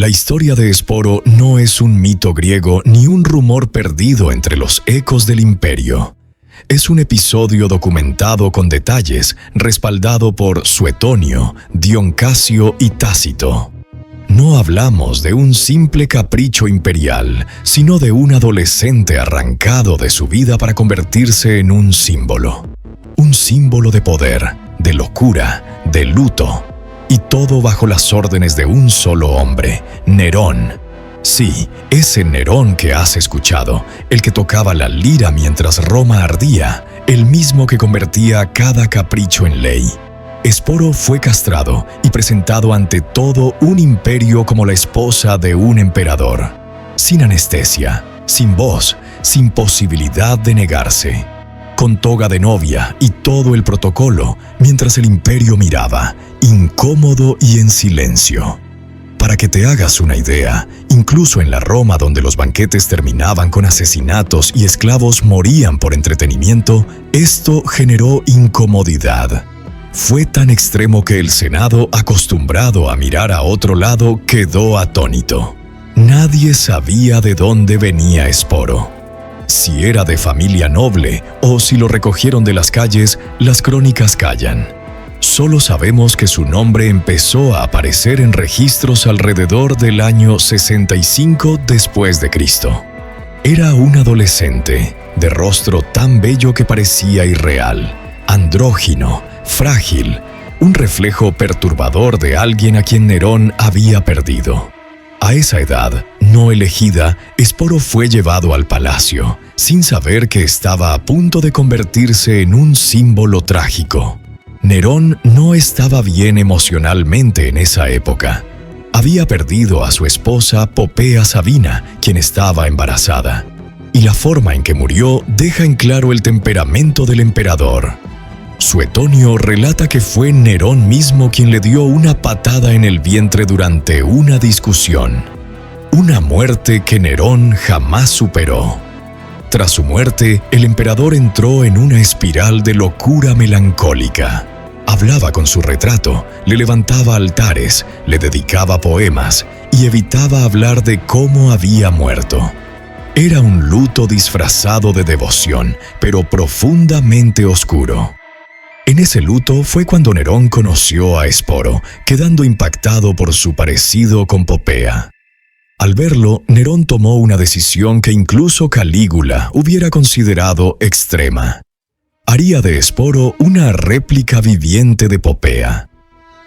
La historia de Esporo no es un mito griego ni un rumor perdido entre los ecos del imperio. Es un episodio documentado con detalles, respaldado por Suetonio, Dion Casio y Tácito. No hablamos de un simple capricho imperial, sino de un adolescente arrancado de su vida para convertirse en un símbolo. Un símbolo de poder, de locura, de luto, y todo bajo las órdenes de un solo hombre, Nerón. Sí, ese Nerón que has escuchado, el que tocaba la lira mientras Roma ardía, el mismo que convertía cada capricho en ley. Esporo fue castrado y presentado ante todo un imperio como la esposa de un emperador, sin anestesia, sin voz, sin posibilidad de negarse, con toga de novia y todo el protocolo, mientras el imperio miraba, incómodo y en silencio. Para que te hagas una idea, incluso en la Roma donde los banquetes terminaban con asesinatos y esclavos morían por entretenimiento, esto generó incomodidad. Fue tan extremo que el Senado, acostumbrado a mirar a otro lado, quedó atónito. Nadie sabía de dónde venía Esporo. Si era de familia noble o si lo recogieron de las calles, las crónicas callan. Solo sabemos que su nombre empezó a aparecer en registros alrededor del año 65 después de Cristo. Era un adolescente, de rostro tan bello que parecía irreal, andrógino, frágil, un reflejo perturbador de alguien a quien Nerón había perdido. A esa edad, no elegida, Esporo fue llevado al palacio, sin saber que estaba a punto de convertirse en un símbolo trágico. Nerón no estaba bien emocionalmente en esa época. Había perdido a su esposa Popea Sabina, quien estaba embarazada. Y la forma en que murió deja en claro el temperamento del emperador. Suetonio relata que fue Nerón mismo quien le dio una patada en el vientre durante una discusión. Una muerte que Nerón jamás superó. Tras su muerte, el emperador entró en una espiral de locura melancólica. Hablaba con su retrato, le levantaba altares, le dedicaba poemas y evitaba hablar de cómo había muerto. Era un luto disfrazado de devoción, pero profundamente oscuro. En ese luto fue cuando Nerón conoció a Esporo, quedando impactado por su parecido con Popea. Al verlo, Nerón tomó una decisión que incluso Calígula hubiera considerado extrema. Haría de Esporo una réplica viviente de Popea.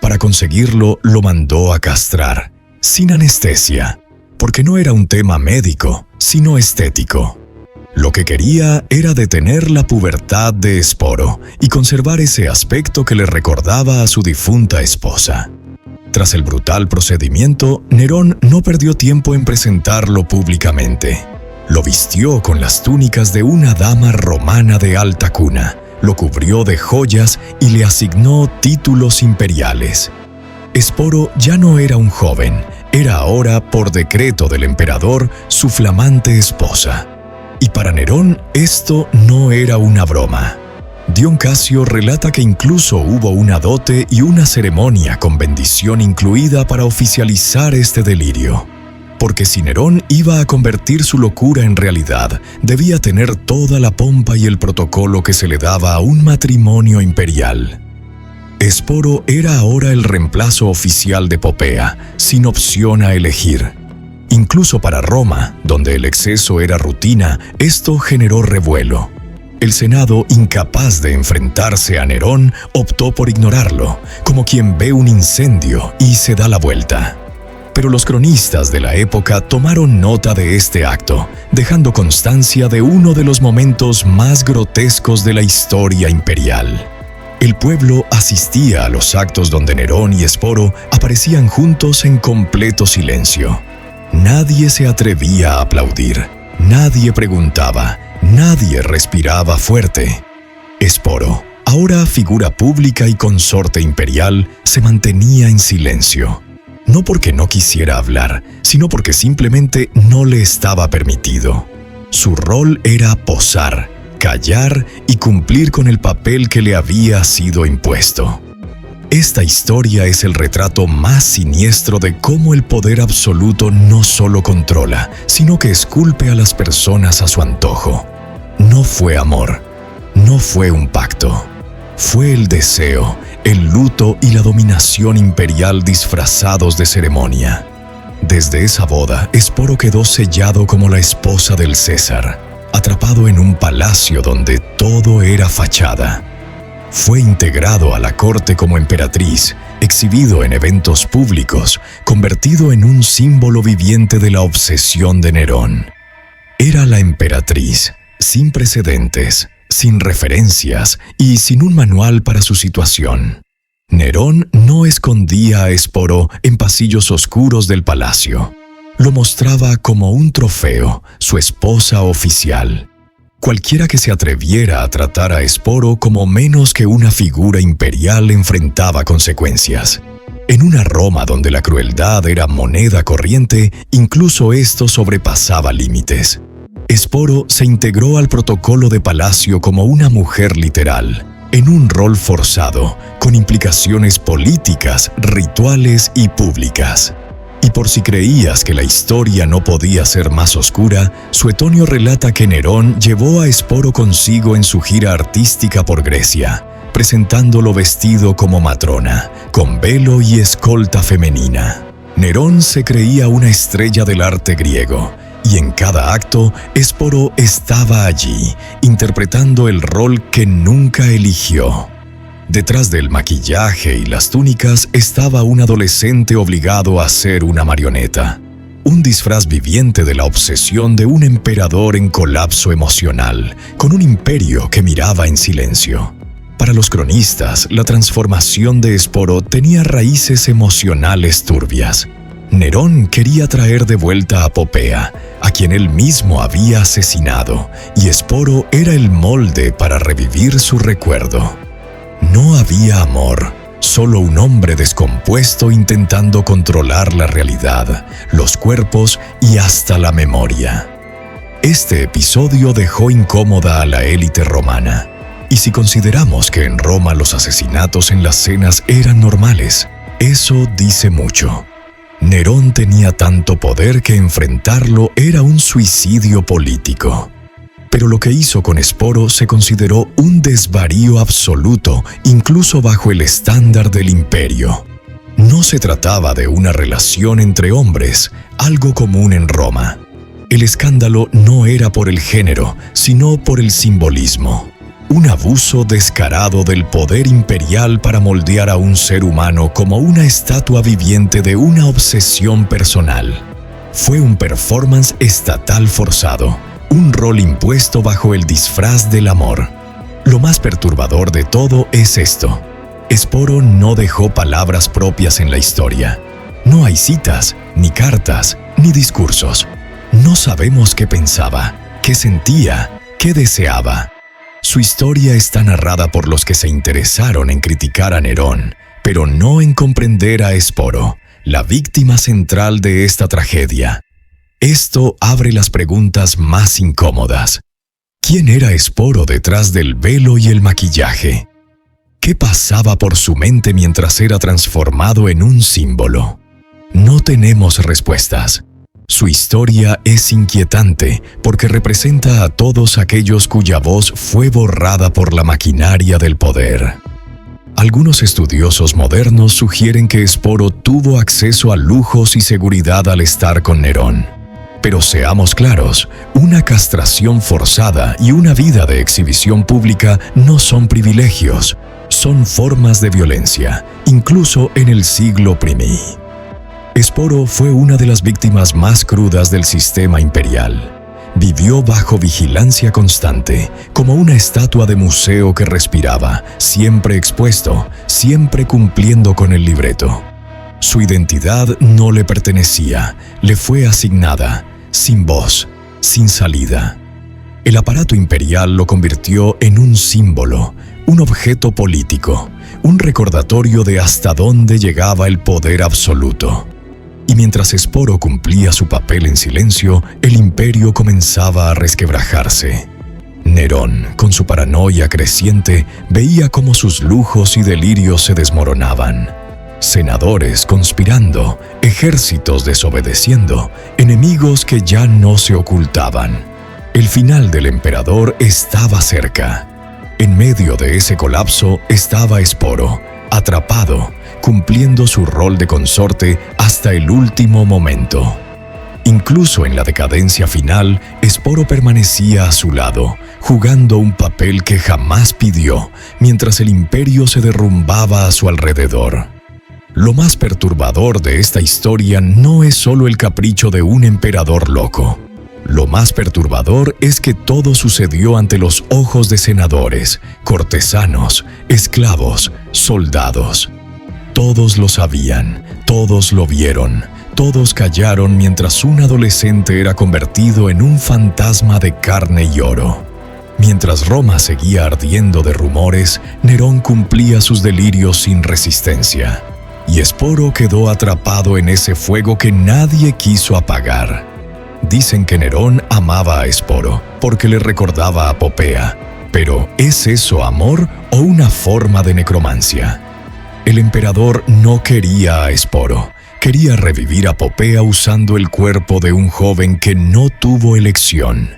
Para conseguirlo, lo mandó a castrar, sin anestesia, porque no era un tema médico, sino estético. Lo que quería era detener la pubertad de Esporo y conservar ese aspecto que le recordaba a su difunta esposa. Tras el brutal procedimiento, Nerón no perdió tiempo en presentarlo públicamente. Lo vistió con las túnicas de una dama romana de alta cuna, lo cubrió de joyas y le asignó títulos imperiales. Esporo ya no era un joven, era ahora, por decreto del emperador, su flamante esposa. Y para Nerón esto no era una broma. Dion Casio relata que incluso hubo una dote y una ceremonia con bendición incluida para oficializar este delirio. Porque si Nerón iba a convertir su locura en realidad, debía tener toda la pompa y el protocolo que se le daba a un matrimonio imperial. Esporo era ahora el reemplazo oficial de Popea, sin opción a elegir. Incluso para Roma, donde el exceso era rutina, esto generó revuelo. El Senado, incapaz de enfrentarse a Nerón, optó por ignorarlo, como quien ve un incendio y se da la vuelta. Pero los cronistas de la época tomaron nota de este acto, dejando constancia de uno de los momentos más grotescos de la historia imperial. El pueblo asistía a los actos donde Nerón y Esporo aparecían juntos en completo silencio. Nadie se atrevía a aplaudir, nadie preguntaba, nadie respiraba fuerte. Esporo, ahora figura pública y consorte imperial, se mantenía en silencio. No porque no quisiera hablar, sino porque simplemente no le estaba permitido. Su rol era posar, callar y cumplir con el papel que le había sido impuesto. Esta historia es el retrato más siniestro de cómo el poder absoluto no solo controla, sino que esculpe a las personas a su antojo. No fue amor, no fue un pacto. Fue el deseo, el luto y la dominación imperial disfrazados de ceremonia. Desde esa boda, Esporo quedó sellado como la esposa del César, atrapado en un palacio donde todo era fachada. Fue integrado a la corte como emperatriz, exhibido en eventos públicos, convertido en un símbolo viviente de la obsesión de Nerón. Era la emperatriz, sin precedentes, sin referencias y sin un manual para su situación. Nerón no escondía a Esporo en pasillos oscuros del palacio. Lo mostraba como un trofeo, su esposa oficial. Cualquiera que se atreviera a tratar a Esporo como menos que una figura imperial enfrentaba consecuencias. En una Roma donde la crueldad era moneda corriente, incluso esto sobrepasaba límites. Esporo se integró al protocolo de palacio como una mujer literal, en un rol forzado, con implicaciones políticas, rituales y públicas. Y por si creías que la historia no podía ser más oscura, Suetonio relata que Nerón llevó a Esporo consigo en su gira artística por Grecia, presentándolo vestido como matrona, con velo y escolta femenina. Nerón se creía una estrella del arte griego, y en cada acto, Esporo estaba allí, interpretando el rol que nunca eligió. Detrás del maquillaje y las túnicas estaba un adolescente obligado a ser una marioneta, un disfraz viviente de la obsesión de un emperador en colapso emocional, con un imperio que miraba en silencio. Para los cronistas, la transformación de Esporo tenía raíces emocionales turbias. Nerón quería traer de vuelta a Popea, a quien él mismo había asesinado, y Esporo era el molde para revivir su recuerdo. No había amor, solo un hombre descompuesto intentando controlar la realidad, los cuerpos y hasta la memoria. Este episodio dejó incómoda a la élite romana, y si consideramos que en Roma los asesinatos en las cenas eran normales, eso dice mucho. Nerón tenía tanto poder que enfrentarlo era un suicidio político. Pero lo que hizo con Esporo se consideró un desvarío absoluto, incluso bajo el estándar del imperio. No se trataba de una relación entre hombres, algo común en Roma. El escándalo no era por el género, sino por el simbolismo. Un abuso descarado del poder imperial para moldear a un ser humano como una estatua viviente de una obsesión personal. Fue un performance estatal forzado, un rol impuesto bajo el disfraz del amor. Lo más perturbador de todo es esto. Esporo no dejó palabras propias en la historia. No hay citas, ni cartas, ni discursos. No sabemos qué pensaba, qué sentía, qué deseaba. Su historia está narrada por los que se interesaron en criticar a Nerón, pero no en comprender a Esporo, la víctima central de esta tragedia. Esto abre las preguntas más incómodas. ¿Quién era Esporo detrás del velo y el maquillaje? ¿Qué pasaba por su mente mientras era transformado en un símbolo? No tenemos respuestas. Su historia es inquietante porque representa a todos aquellos cuya voz fue borrada por la maquinaria del poder. Algunos estudiosos modernos sugieren que Esporo tuvo acceso a lujos y seguridad al estar con Nerón. Pero seamos claros, una castración forzada y una vida de exhibición pública no son privilegios, son formas de violencia, incluso en el siglo I. Esporo fue una de las víctimas más crudas del sistema imperial. Vivió bajo vigilancia constante, como una estatua de museo que respiraba, siempre expuesto, siempre cumpliendo con el libreto. Su identidad no le pertenecía, le fue asignada, sin voz, sin salida. El aparato imperial lo convirtió en un símbolo, un objeto político, un recordatorio de hasta dónde llegaba el poder absoluto. Y mientras Esporo cumplía su papel en silencio, el imperio comenzaba a resquebrajarse. Nerón, con su paranoia creciente, veía cómo sus lujos y delirios se desmoronaban. Senadores conspirando, ejércitos desobedeciendo, enemigos que ya no se ocultaban. El final del emperador estaba cerca. En medio de ese colapso estaba Esporo, atrapado, cumpliendo su rol de consorte hasta el último momento. Incluso en la decadencia final, Esporo permanecía a su lado, jugando un papel que jamás pidió, mientras el imperio se derrumbaba a su alrededor. Lo más perturbador de esta historia no es solo el capricho de un emperador loco. Lo más perturbador es que todo sucedió ante los ojos de senadores, cortesanos, esclavos, soldados. Todos lo sabían, todos lo vieron. Todos callaron mientras un adolescente era convertido en un fantasma de carne y oro. Mientras Roma seguía ardiendo de rumores, Nerón cumplía sus delirios sin resistencia. Y Esporo quedó atrapado en ese fuego que nadie quiso apagar. Dicen que Nerón amaba a Esporo porque le recordaba a Popea. Pero, ¿es eso amor o una forma de necromancia? El emperador no quería a Esporo. Quería revivir a Popea usando el cuerpo de un joven que no tuvo elección.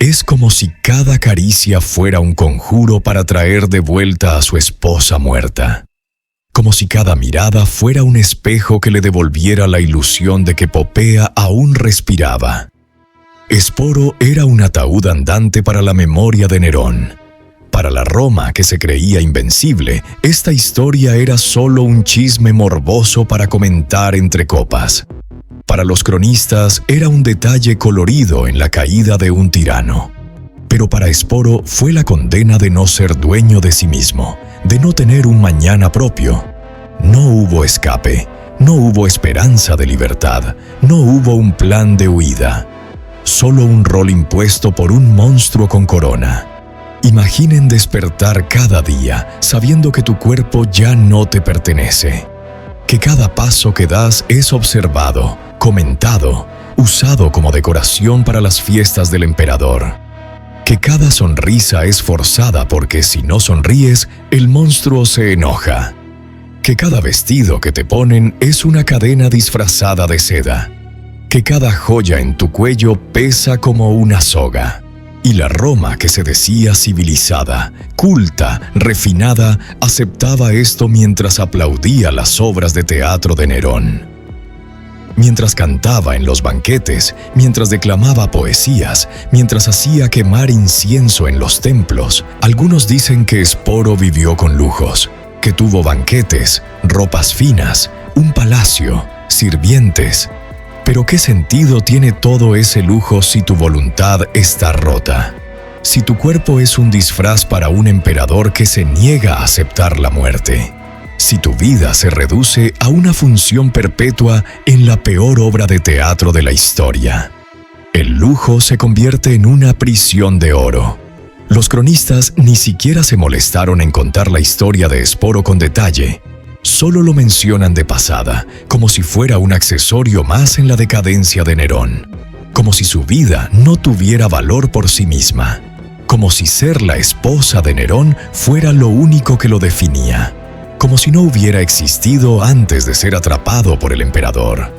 Es como si cada caricia fuera un conjuro para traer de vuelta a su esposa muerta. Como si cada mirada fuera un espejo que le devolviera la ilusión de que Popea aún respiraba. Esporo era un ataúd andante para la memoria de Nerón. Para la Roma que se creía invencible, esta historia era solo un chisme morboso para comentar entre copas. Para los cronistas era un detalle colorido en la caída de un tirano. Pero para Esporo fue la condena de no ser dueño de sí mismo, de no tener un mañana propio. No hubo escape, no hubo esperanza de libertad, no hubo un plan de huida. Solo un rol impuesto por un monstruo con corona. Imaginen despertar cada día sabiendo que tu cuerpo ya no te pertenece, que cada paso que das es observado, comentado, usado como decoración para las fiestas del emperador, que cada sonrisa es forzada porque si no sonríes, el monstruo se enoja, que cada vestido que te ponen es una cadena disfrazada de seda, que cada joya en tu cuello pesa como una soga. Y la Roma que se decía civilizada, culta, refinada, aceptaba esto mientras aplaudía las obras de teatro de Nerón. Mientras cantaba en los banquetes, mientras declamaba poesías, mientras hacía quemar incienso en los templos, algunos dicen que Esporo vivió con lujos, que tuvo banquetes, ropas finas, un palacio, sirvientes. Pero ¿qué sentido tiene todo ese lujo si tu voluntad está rota? Si tu cuerpo es un disfraz para un emperador que se niega a aceptar la muerte. Si tu vida se reduce a una función perpetua en la peor obra de teatro de la historia. El lujo se convierte en una prisión de oro. Los cronistas ni siquiera se molestaron en contar la historia de Esporo con detalle. Solo lo mencionan de pasada, como si fuera un accesorio más en la decadencia de Nerón, como si su vida no tuviera valor por sí misma, como si ser la esposa de Nerón fuera lo único que lo definía, como si no hubiera existido antes de ser atrapado por el emperador.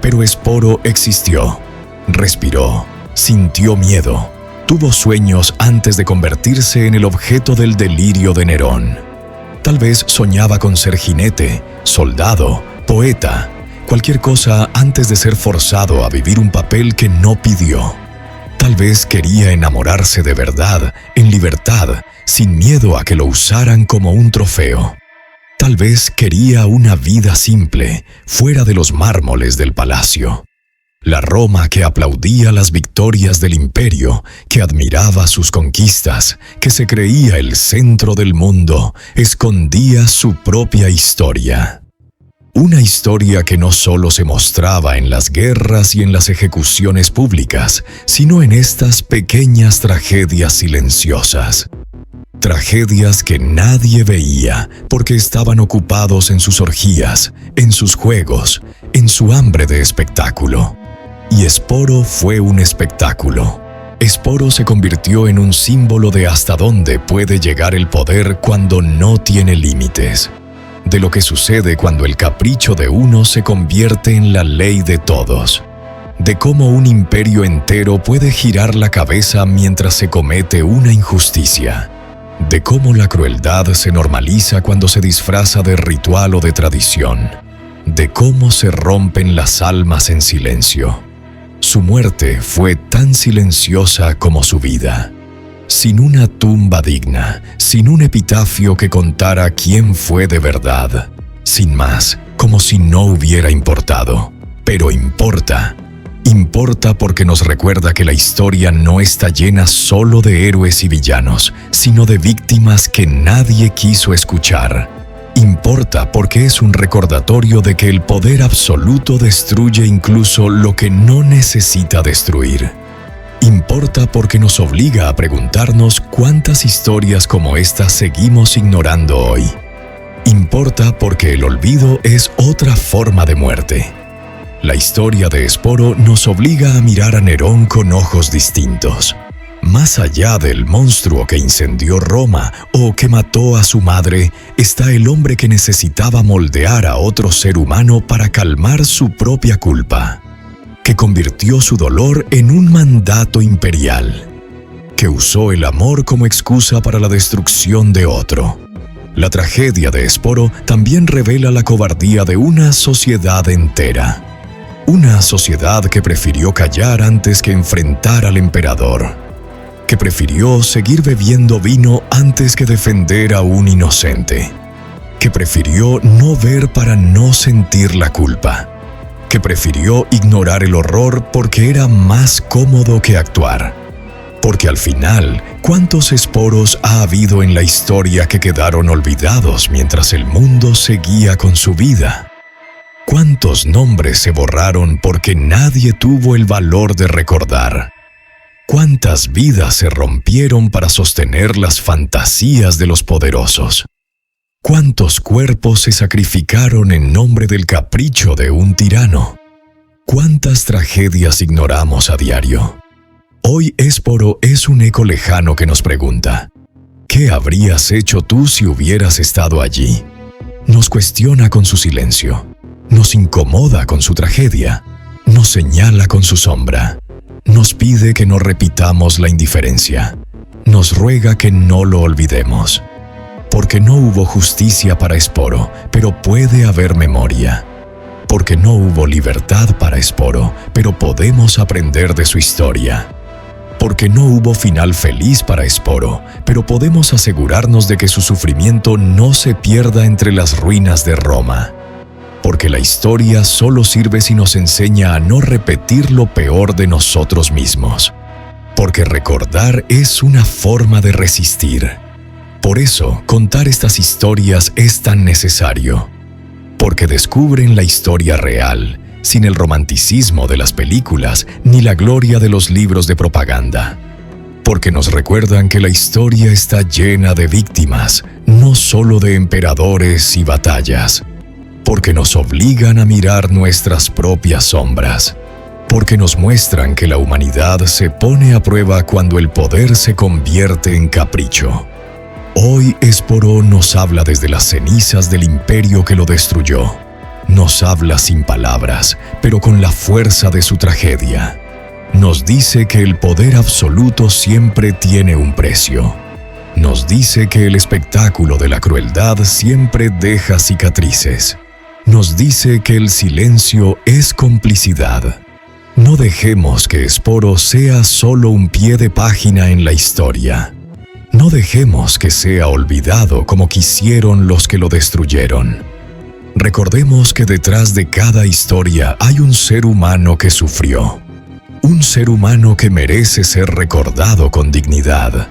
Pero Esporo existió, respiró, sintió miedo, tuvo sueños antes de convertirse en el objeto del delirio de Nerón. Tal vez soñaba con ser jinete, soldado, poeta, cualquier cosa antes de ser forzado a vivir un papel que no pidió. Tal vez quería enamorarse de verdad, en libertad, sin miedo a que lo usaran como un trofeo. Tal vez quería una vida simple, fuera de los mármoles del palacio. La Roma que aplaudía las victorias del imperio, que admiraba sus conquistas, que se creía el centro del mundo, escondía su propia historia. Una historia que no solo se mostraba en las guerras y en las ejecuciones públicas, sino en estas pequeñas tragedias silenciosas. Tragedias que nadie veía porque estaban ocupados en sus orgías, en sus juegos, en su hambre de espectáculo. Y Esporo fue un espectáculo. Esporo se convirtió en un símbolo de hasta dónde puede llegar el poder cuando no tiene límites, de lo que sucede cuando el capricho de uno se convierte en la ley de todos, de cómo un imperio entero puede girar la cabeza mientras se comete una injusticia, de cómo la crueldad se normaliza cuando se disfraza de ritual o de tradición, de cómo se rompen las almas en silencio. Su muerte fue tan silenciosa como su vida, sin una tumba digna, sin un epitafio que contara quién fue de verdad, sin más, como si no hubiera importado. Pero importa. Importa porque nos recuerda que la historia no está llena solo de héroes y villanos, sino de víctimas que nadie quiso escuchar. Importa porque es un recordatorio de que el poder absoluto destruye incluso lo que no necesita destruir. Importa porque nos obliga a preguntarnos cuántas historias como esta seguimos ignorando hoy. Importa porque el olvido es otra forma de muerte. La historia de Esporo nos obliga a mirar a Nerón con ojos distintos. Más allá del monstruo que incendió Roma o que mató a su madre, está el hombre que necesitaba moldear a otro ser humano para calmar su propia culpa, que convirtió su dolor en un mandato imperial, que usó el amor como excusa para la destrucción de otro. La tragedia de Esporo también revela la cobardía de una sociedad entera. Una sociedad que prefirió callar antes que enfrentar al emperador, que prefirió seguir bebiendo vino antes que defender a un inocente, que prefirió no ver para no sentir la culpa, que prefirió ignorar el horror porque era más cómodo que actuar. Porque al final, ¿cuántos Esporos ha habido en la historia que quedaron olvidados mientras el mundo seguía con su vida? ¿Cuántos nombres se borraron porque nadie tuvo el valor de recordar? ¿Cuántas vidas se rompieron para sostener las fantasías de los poderosos? ¿Cuántos cuerpos se sacrificaron en nombre del capricho de un tirano? ¿Cuántas tragedias ignoramos a diario? Hoy Esporo es un eco lejano que nos pregunta: ¿qué habrías hecho tú si hubieras estado allí? Nos cuestiona con su silencio, nos incomoda con su tragedia, nos señala con su sombra. Nos pide que no repitamos la indiferencia. Nos ruega que no lo olvidemos. Porque no hubo justicia para Esporo, pero puede haber memoria. Porque no hubo libertad para Esporo, pero podemos aprender de su historia. Porque no hubo final feliz para Esporo, pero podemos asegurarnos de que su sufrimiento no se pierda entre las ruinas de Roma. Porque la historia solo sirve si nos enseña a no repetir lo peor de nosotros mismos. Porque recordar es una forma de resistir. Por eso, contar estas historias es tan necesario. Porque descubren la historia real, sin el romanticismo de las películas ni la gloria de los libros de propaganda. Porque nos recuerdan que la historia está llena de víctimas, no solo de emperadores y batallas. Porque nos obligan a mirar nuestras propias sombras, porque nos muestran que la humanidad se pone a prueba cuando el poder se convierte en capricho. Hoy Esporo nos habla desde las cenizas del imperio que lo destruyó. Nos habla sin palabras, pero con la fuerza de su tragedia. Nos dice que el poder absoluto siempre tiene un precio. Nos dice que el espectáculo de la crueldad siempre deja cicatrices. Nos dice que el silencio es complicidad. No dejemos que Esporo sea solo un pie de página en la historia. No dejemos que sea olvidado como quisieron los que lo destruyeron. Recordemos que detrás de cada historia hay un ser humano que sufrió. Un ser humano que merece ser recordado con dignidad.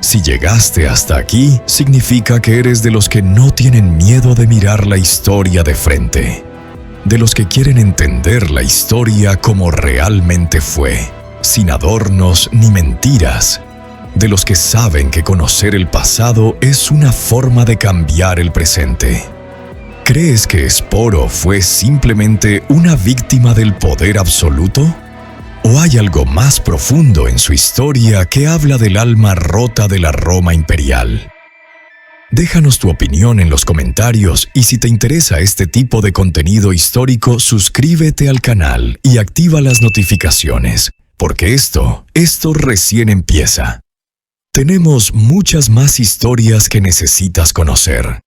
Si llegaste hasta aquí, significa que eres de los que no tienen miedo de mirar la historia de frente. De los que quieren entender la historia como realmente fue, sin adornos ni mentiras. De los que saben que conocer el pasado es una forma de cambiar el presente. ¿Crees que Esporo fue simplemente una víctima del poder absoluto? ¿O hay algo más profundo en su historia que habla del alma rota de la Roma imperial? Déjanos tu opinión en los comentarios y si te interesa este tipo de contenido histórico, suscríbete al canal y activa las notificaciones, porque esto recién empieza. Tenemos muchas más historias que necesitas conocer.